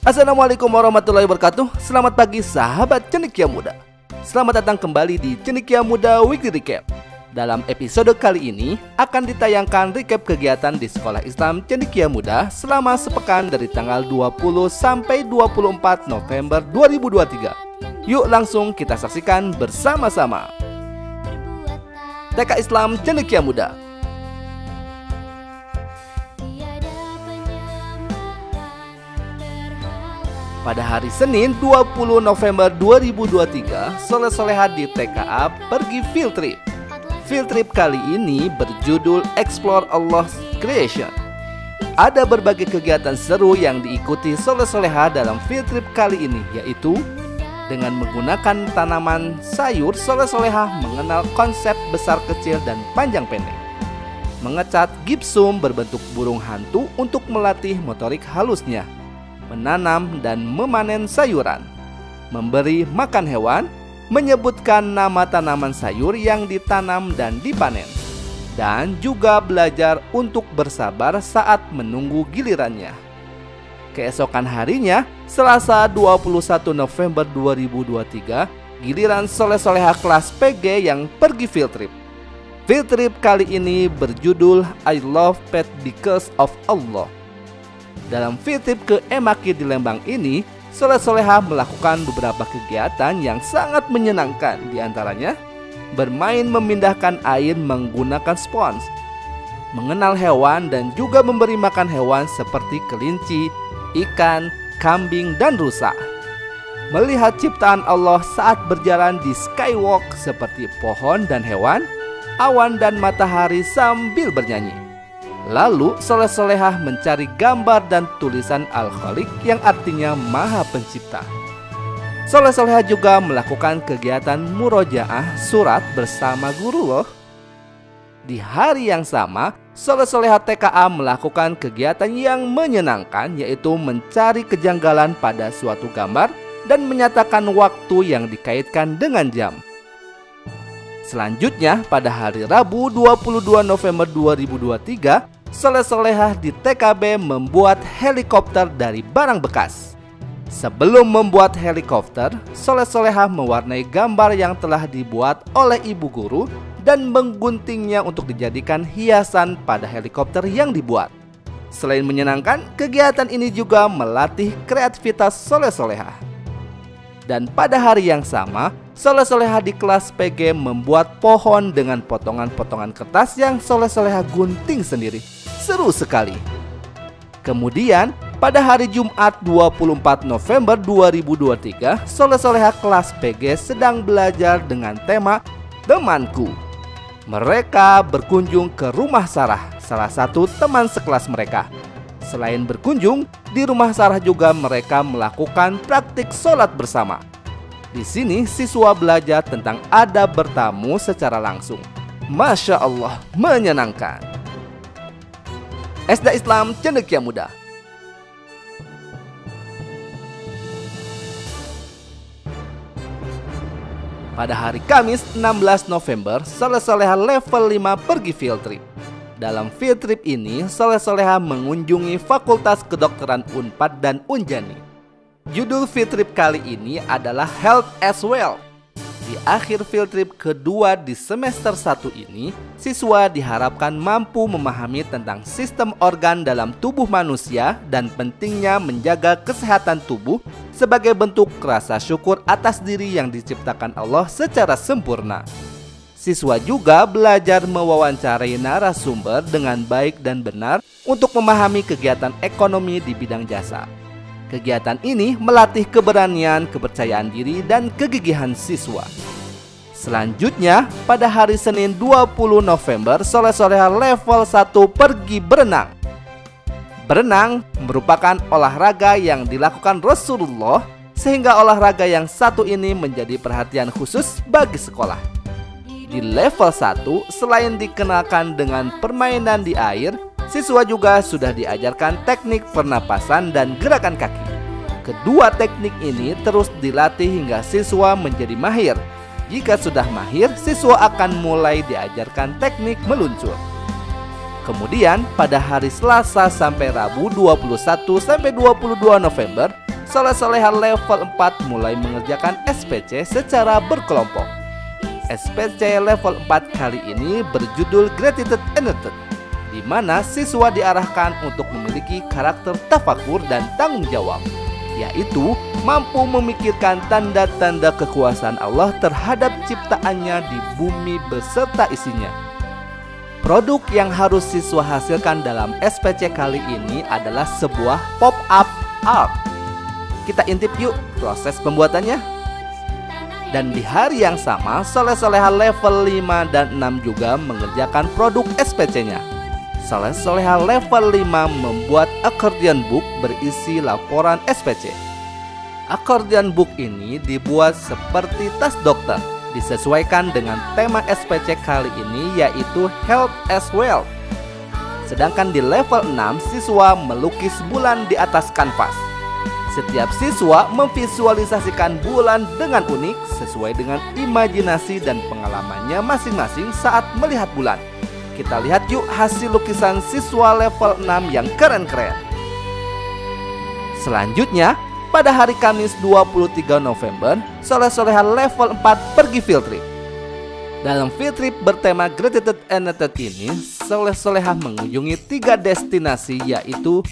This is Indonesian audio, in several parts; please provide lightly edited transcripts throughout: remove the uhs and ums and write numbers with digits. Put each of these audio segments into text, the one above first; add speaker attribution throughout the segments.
Speaker 1: Assalamualaikum warahmatullahi wabarakatuh. Selamat pagi sahabat Cendekia Muda. Selamat datang kembali di Cendekia Muda Weekly Recap. Dalam episode kali ini akan ditayangkan recap kegiatan di Sekolah Islam Cendekia Muda selama sepekan dari tanggal 20 sampai 24 November 2023. Yuk langsung kita saksikan bersama-sama. TK Islam Cendekia Muda. Pada hari Senin 20 November 2023, soleh-soleha di TKA pergi field trip. Field trip kali ini berjudul Explore Allah's Creation. Ada berbagai kegiatan seru yang diikuti soleh-soleha dalam field trip kali ini, yaitu dengan menggunakan tanaman sayur, soleh-soleha mengenal konsep besar kecil dan panjang pendek. Mengecat gipsum berbentuk burung hantu untuk melatih motorik halusnya. Menanam dan memanen sayuran, memberi makan hewan, menyebutkan nama tanaman sayur yang ditanam dan dipanen, dan juga belajar untuk bersabar saat menunggu gilirannya. Keesokan harinya, Selasa 21 November 2023, giliran soleh-soleha kelas PG yang pergi field trip. Field trip kali ini berjudul I Love Pet Because of Allah. Dalam field trip ke Emaki di Lembang ini, soleh-soleha melakukan beberapa kegiatan yang sangat menyenangkan. Di antaranya, bermain memindahkan air menggunakan spons, mengenal hewan dan juga memberi makan hewan seperti kelinci, ikan, kambing, dan rusa. Melihat ciptaan Allah saat berjalan di skywalk seperti pohon dan hewan, awan dan matahari sambil bernyanyi. Lalu soleh-solehah mencari gambar dan tulisan Al-Khaliq yang artinya Maha Pencipta. Soleh-solehah juga melakukan kegiatan murojaah surat bersama guru loh. Di hari yang sama, soleh-solehah TKA melakukan kegiatan yang menyenangkan, yaitu mencari kejanggalan pada suatu gambar dan menyatakan waktu yang dikaitkan dengan jam. Selanjutnya, pada hari Rabu 22 November 2023, soleh-solehah di TKB membuat helikopter dari barang bekas. Sebelum membuat helikopter, soleh-solehah mewarnai gambar yang telah dibuat oleh ibu guru dan mengguntingnya untuk dijadikan hiasan pada helikopter yang dibuat. Selain menyenangkan, kegiatan ini juga melatih kreativitas soleh-solehah. Dan pada hari yang sama, soleh-soleha di kelas PG membuat pohon dengan potongan-potongan kertas yang soleh-soleha gunting sendiri. Seru sekali. Kemudian, pada hari Jumat 24 November 2023, soleh-soleha kelas PG sedang belajar dengan tema Temanku. Mereka berkunjung ke rumah Sarah, salah satu teman sekelas mereka. Selain berkunjung, di rumah Sarah juga mereka melakukan praktik sholat bersama. Di sini siswa belajar tentang adab bertamu secara langsung. Masya Allah, menyenangkan. SD Islam Cendekia Muda. Pada hari Kamis 16 November, soleh-soleha level 5 pergi field trip. Dalam field trip ini, soleh-soleha mengunjungi Fakultas Kedokteran Unpad dan Unjani. Judul field trip kali ini adalah Health as Well. Di akhir field trip kedua di semester 1 ini, siswa diharapkan mampu memahami tentang sistem organ dalam tubuh manusia dan pentingnya menjaga kesehatan tubuh sebagai bentuk rasa syukur atas diri yang diciptakan Allah secara sempurna. Siswa juga belajar mewawancarai narasumber dengan baik dan benar untuk memahami kegiatan ekonomi di bidang jasa. Kegiatan ini melatih keberanian, kepercayaan diri, dan kegigihan siswa. Selanjutnya, pada hari Senin 20 November, soleh-soleha level 1 pergi berenang. Berenang merupakan olahraga yang dilakukan Rasulullah, sehingga olahraga yang satu ini menjadi perhatian khusus bagi sekolah. Di level 1, selain dikenalkan dengan permainan di air, siswa juga sudah diajarkan teknik pernapasan dan gerakan kaki. Kedua teknik ini terus dilatih hingga siswa menjadi mahir. Jika sudah mahir, siswa akan mulai diajarkan teknik meluncur. Kemudian pada hari Selasa sampai Rabu 21 sampai 22 November, soleh-soleha level 4 mulai mengerjakan SPC secara berkelompok. SPC level 4 kali ini berjudul Gratitude Annotated, di mana siswa diarahkan untuk memiliki karakter tafakur dan tanggung jawab, yaitu mampu memikirkan tanda-tanda kekuasaan Allah terhadap ciptaannya di bumi beserta isinya. Produk yang harus siswa hasilkan dalam SPC kali ini adalah sebuah pop-up art. Kita intip yuk proses pembuatannya. Dan di hari yang sama, soleh-soleha level 5 dan 6 juga mengerjakan produk SPC-nya. Soleh-soleha level 5 membuat accordion book berisi laporan SPC. Accordion book ini dibuat seperti tas dokter, disesuaikan dengan tema SPC kali ini, yaitu Health as Wealth. Sedangkan di level 6, siswa melukis bulan di atas kanvas. Setiap siswa memvisualisasikan bulan dengan unik sesuai dengan imajinasi dan pengalamannya masing-masing saat melihat bulan. Kita lihat yuk hasil lukisan siswa level 6 yang keren-keren. Selanjutnya, pada hari Kamis 23 November, soleh-soleha level 4 pergi field trip. Dalam field trip bertema Gratitude Annotated ini, soleh-soleha mengunjungi 3 destinasi, yaitu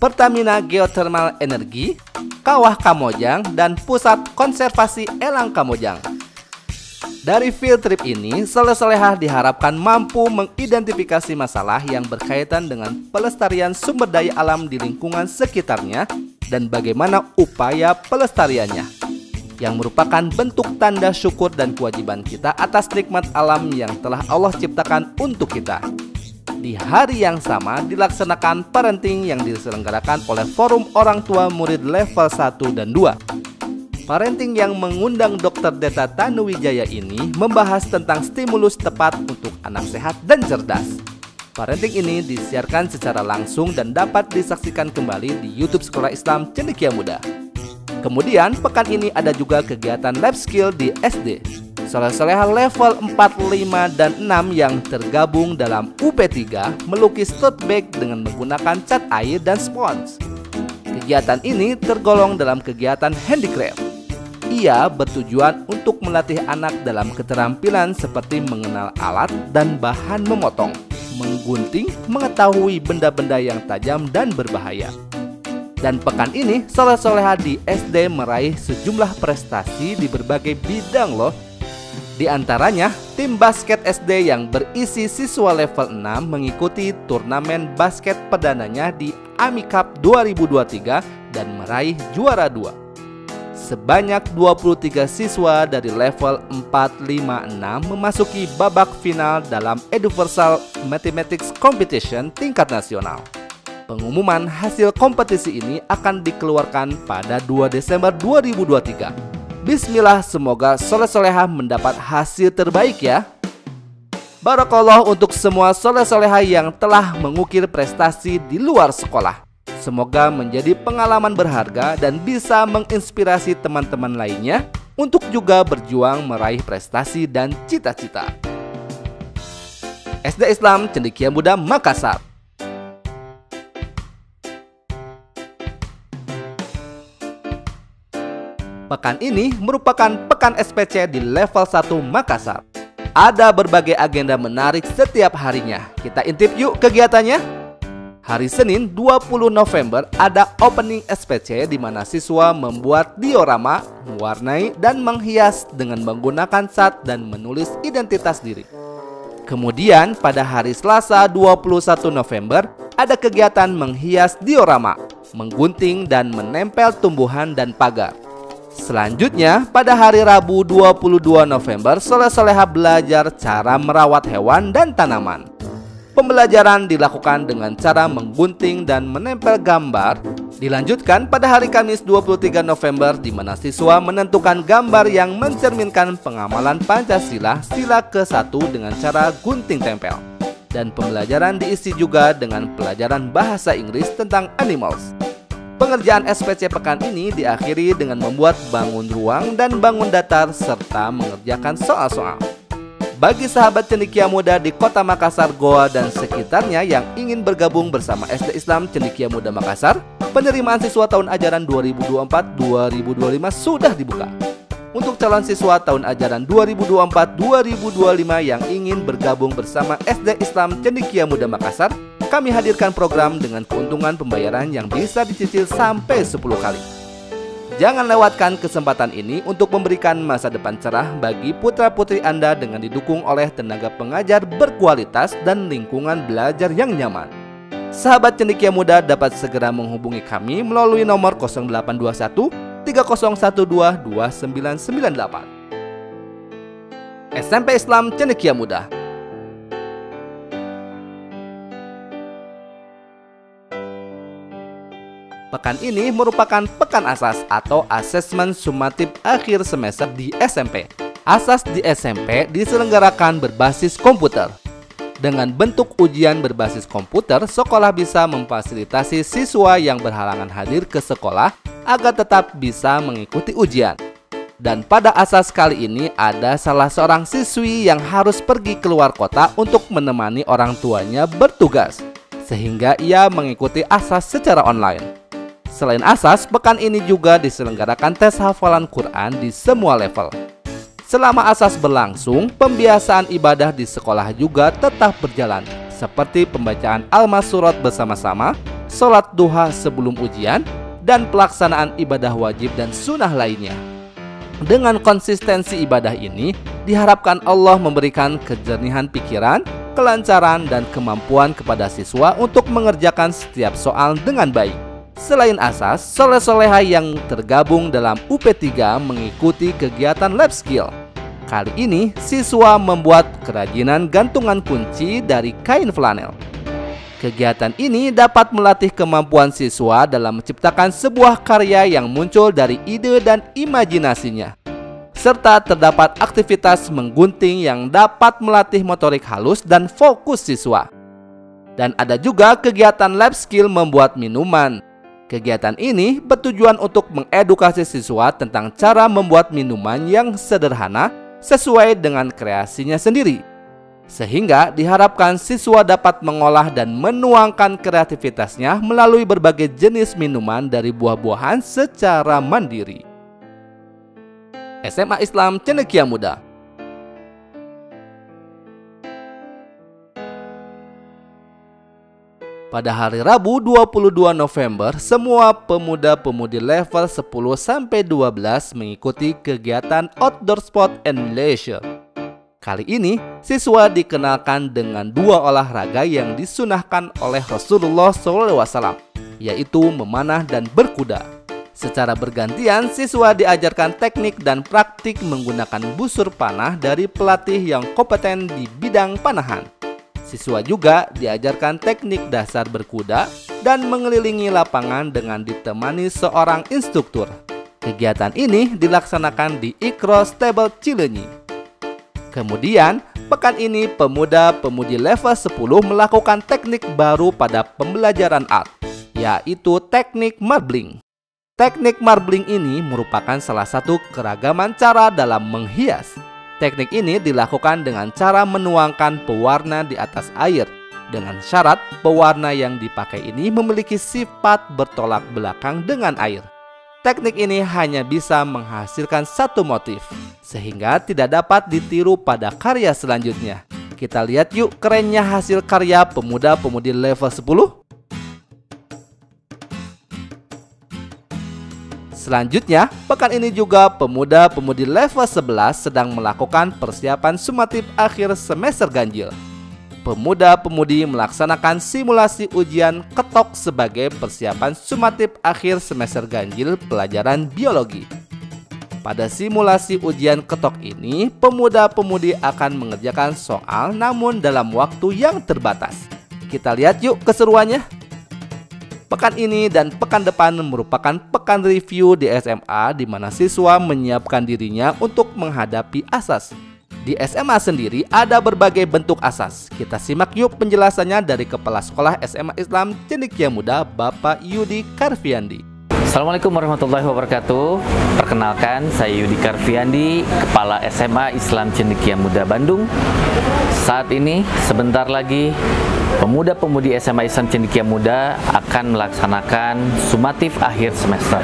Speaker 1: Pertamina Geothermal Energi, Kawah Kamojang, dan Pusat Konservasi Elang Kamojang. Dari field trip ini, soleh-soleha diharapkan mampu mengidentifikasi masalah yang berkaitan dengan pelestarian sumber daya alam di lingkungan sekitarnya dan bagaimana upaya pelestariannya, yang merupakan bentuk tanda syukur dan kewajiban kita atas nikmat alam yang telah Allah ciptakan untuk kita. Di hari yang sama dilaksanakan parenting yang diselenggarakan oleh Forum Orang Tua Murid level 1 dan 2. Parenting yang mengundang Dr. Deta Tanuwijaya ini membahas tentang stimulus tepat untuk anak sehat dan cerdas. Parenting ini disiarkan secara langsung dan dapat disaksikan kembali di YouTube Sekolah Islam Cendekia Muda. Kemudian pekan ini ada juga kegiatan lab skill di SD. Soleh-soleha level 4, 5, dan 6 yang tergabung dalam UP3 melukis tote bag dengan menggunakan cat air dan spons. Kegiatan ini tergolong dalam kegiatan handicraft. Ia bertujuan untuk melatih anak dalam keterampilan seperti mengenal alat dan bahan memotong, menggunting, mengetahui benda-benda yang tajam dan berbahaya. Dan pekan ini, soleh-soleha di SD meraih sejumlah prestasi di berbagai bidang loh. Di antaranya, tim basket SD yang berisi siswa level 6 mengikuti turnamen basket perdananya di AMI Cup 2023 dan meraih juara 2. Sebanyak 23 siswa dari level 4, 5, 6 memasuki babak final dalam Eduversal Mathematics Competition tingkat nasional. Pengumuman hasil kompetisi ini akan dikeluarkan pada 2 Desember 2023. Bismillah, semoga soleh-soleha mendapat hasil terbaik ya. Barakallah untuk semua soleh-soleha yang telah mengukir prestasi di luar sekolah. Semoga menjadi pengalaman berharga dan bisa menginspirasi teman-teman lainnya untuk juga berjuang meraih prestasi dan cita-cita. SD Islam Cendekia Muda Makassar. Pekan ini merupakan pekan SPC di level 1 Makassar. Ada berbagai agenda menarik setiap harinya. Kita intip yuk kegiatannya. Hari Senin 20 November ada opening SPC di mana siswa membuat diorama, mewarnai, dan menghias dengan menggunakan cat dan menulis identitas diri. Kemudian pada hari Selasa 21 November ada kegiatan menghias diorama, menggunting dan menempel tumbuhan dan pagar. Selanjutnya pada hari Rabu 22 November soleh-soleha belajar cara merawat hewan dan tanaman. Pembelajaran dilakukan dengan cara menggunting dan menempel gambar. Dilanjutkan pada hari Kamis 23 November di mana siswa menentukan gambar yang mencerminkan pengamalan Pancasila sila ke-1 dengan cara gunting tempel. Dan pembelajaran diisi juga dengan pelajaran bahasa Inggris tentang animals. Pengerjaan SPC pekan ini diakhiri dengan membuat bangun ruang dan bangun datar serta mengerjakan soal-soal. Bagi sahabat Cendekia Muda di Kota Makassar, Goa, dan sekitarnya yang ingin bergabung bersama SD Islam Cendekia Muda Makassar, Penerimaan siswa tahun ajaran 2024-2025 sudah dibuka. Untuk calon siswa tahun ajaran 2024-2025 yang ingin bergabung bersama SD Islam Cendekia Muda Makassar, kami hadirkan program dengan keuntungan pembayaran yang bisa dicicil sampai 10 kali. Jangan lewatkan kesempatan ini untuk memberikan masa depan cerah bagi putra-putri Anda dengan didukung oleh tenaga pengajar berkualitas dan lingkungan belajar yang nyaman. Sahabat Cendekia Muda dapat segera menghubungi kami melalui nomor 0821 3012 2998. SMP Islam Cendekia Muda. Pekan ini merupakan pekan asas atau asesmen sumatif akhir semester di SMP. Asas di SMP diselenggarakan berbasis komputer. Dengan bentuk ujian berbasis komputer, sekolah bisa memfasilitasi siswa yang berhalangan hadir ke sekolah agar tetap bisa mengikuti ujian. Dan pada asas kali ini ada salah seorang siswi yang harus pergi keluar kota untuk menemani orang tuanya bertugas, sehingga ia mengikuti asas secara online. Selain asas, pekan ini juga diselenggarakan tes hafalan Quran di semua level. Selama asas berlangsung, pembiasaan ibadah di sekolah juga tetap berjalan, seperti pembacaan Al-Masurat bersama-sama, sholat duha sebelum ujian, dan pelaksanaan ibadah wajib dan sunnah lainnya. Dengan konsistensi ibadah ini, diharapkan Allah memberikan kejernihan pikiran, kelancaran, dan kemampuan kepada siswa untuk mengerjakan setiap soal dengan baik. Selain asas, soleh-soleha yang tergabung dalam UP3 mengikuti kegiatan lab skill. Kali ini, siswa membuat kerajinan gantungan kunci dari kain flanel. Kegiatan ini dapat melatih kemampuan siswa dalam menciptakan sebuah karya yang muncul dari ide dan imajinasinya. Serta terdapat aktivitas menggunting yang dapat melatih motorik halus dan fokus siswa. Dan ada juga kegiatan lab skill membuat minuman. Kegiatan ini bertujuan untuk mengedukasi siswa tentang cara membuat minuman yang sederhana sesuai dengan kreasinya sendiri. Sehingga diharapkan siswa dapat mengolah dan menuangkan kreativitasnya melalui berbagai jenis minuman dari buah-buahan secara mandiri. SMA Islam Cendekia Muda. Pada hari Rabu 22 November, semua pemuda-pemudi level 10-12 mengikuti kegiatan Outdoor Sport and Leisure. Kali ini, siswa dikenalkan dengan dua olahraga yang disunahkan oleh Rasulullah SAW, yaitu memanah dan berkuda. Secara bergantian, siswa diajarkan teknik dan praktik menggunakan busur panah dari pelatih yang kompeten di bidang panahan. Siswa juga diajarkan teknik dasar berkuda dan mengelilingi lapangan dengan ditemani seorang instruktur. Kegiatan ini dilaksanakan di Ikro Stable Cileunyi. Kemudian, pekan ini pemuda-pemudi level 10 melakukan teknik baru pada pembelajaran art, yaitu teknik marbling. Teknik marbling ini merupakan salah satu keragaman cara dalam menghias. Teknik ini dilakukan dengan cara menuangkan pewarna di atas air, dengan syarat pewarna yang dipakai ini memiliki sifat bertolak belakang dengan air. Teknik ini hanya bisa menghasilkan satu motif, sehingga tidak dapat ditiru pada karya selanjutnya. Kita lihat yuk kerennya hasil karya pemuda-pemudi level 10. Selanjutnya, pekan ini juga pemuda-pemudi level 11 sedang melakukan persiapan sumatif akhir semester ganjil. Pemuda-pemudi melaksanakan simulasi ujian ketok sebagai persiapan sumatif akhir semester ganjil pelajaran biologi. Pada simulasi ujian ketok ini, pemuda-pemudi akan mengerjakan soal namun dalam waktu yang terbatas. Kita lihat yuk keseruannya. Pekan ini dan pekan depan merupakan pekan review di SMA di mana siswa menyiapkan dirinya untuk menghadapi asas. Di SMA sendiri ada berbagai bentuk asas. Kita simak yuk penjelasannya dari Kepala Sekolah SMA Islam Cendekia Muda, Bapak Yudi Karviandi.
Speaker 2: Assalamualaikum warahmatullahi wabarakatuh. Perkenalkan, saya Yudi Karviandi, Kepala SMA Islam Cendekia Muda Bandung. Saat ini sebentar lagi pemuda-pemudi SMA Islam Cendekia Muda akan melaksanakan sumatif akhir semester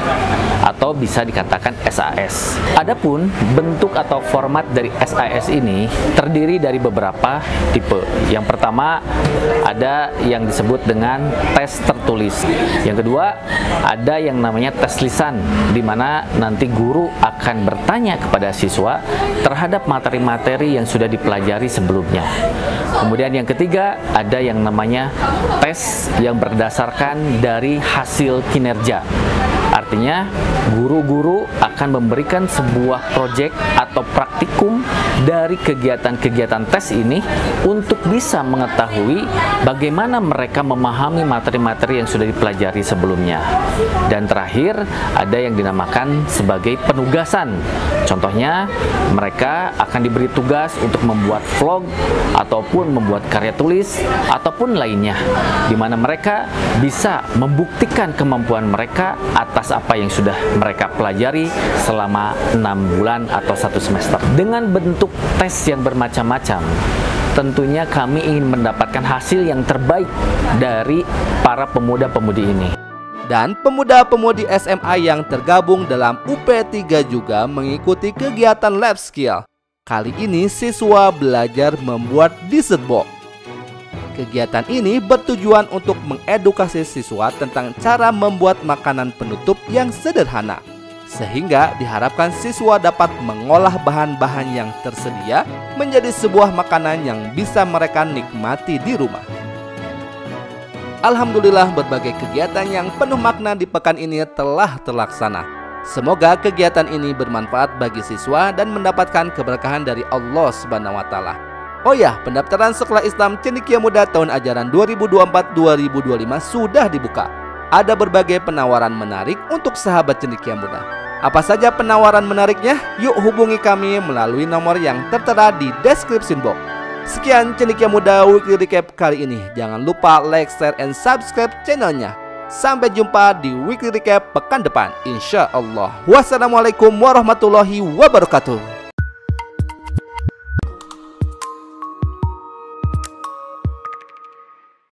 Speaker 2: atau bisa dikatakan SAS. Adapun bentuk atau format dari SAS ini terdiri dari beberapa tipe. Yang pertama ada yang disebut dengan tes tertulis. Yang kedua ada yang namanya tes lisan, di mana nanti guru akan bertanya kepada siswa terhadap materi-materi yang sudah dipelajari sebelumnya. Kemudian yang ketiga ada yang namanya tes yang berdasarkan dari hasil kinerja. Artinya guru-guru akan memberikan sebuah proyek atau praktikum dari kegiatan-kegiatan tes ini untuk bisa mengetahui bagaimana mereka memahami materi-materi yang sudah dipelajari sebelumnya. Dan terakhir ada yang dinamakan sebagai penugasan. Contohnya mereka akan diberi tugas untuk membuat vlog ataupun membuat karya tulis ataupun lainnya, di mana mereka bisa membuktikan kemampuan mereka atas apa yang sudah mereka pelajari selama 6 bulan atau 1 semester. Dengan bentuk tes yang bermacam-macam, tentunya kami ingin mendapatkan hasil yang terbaik dari para pemuda-pemudi ini.
Speaker 1: Dan pemuda-pemudi SMA yang tergabung dalam UP3 juga mengikuti kegiatan lab skill. Kali ini siswa belajar membuat dessert box. Kegiatan ini bertujuan untuk mengedukasi siswa tentang cara membuat makanan penutup yang sederhana, sehingga diharapkan siswa dapat mengolah bahan-bahan yang tersedia menjadi sebuah makanan yang bisa mereka nikmati di rumah. Alhamdulillah, berbagai kegiatan yang penuh makna di pekan ini telah terlaksana. Semoga kegiatan ini bermanfaat bagi siswa dan mendapatkan keberkahan dari Allah Subhanahu wa Ta'ala. Oh ya, pendaftaran Sekolah Islam Cendekia Muda tahun ajaran 2024-2025 sudah dibuka. Ada berbagai penawaran menarik untuk sahabat Cendekia Muda. Apa saja penawaran menariknya? Yuk hubungi kami melalui nomor yang tertera di description box. Sekian Cendekia Muda Weekly Recap kali ini. Jangan lupa like, share, and subscribe channelnya. Sampai jumpa di Weekly Recap pekan depan, insya Allah. Wassalamualaikum warahmatullahi wabarakatuh.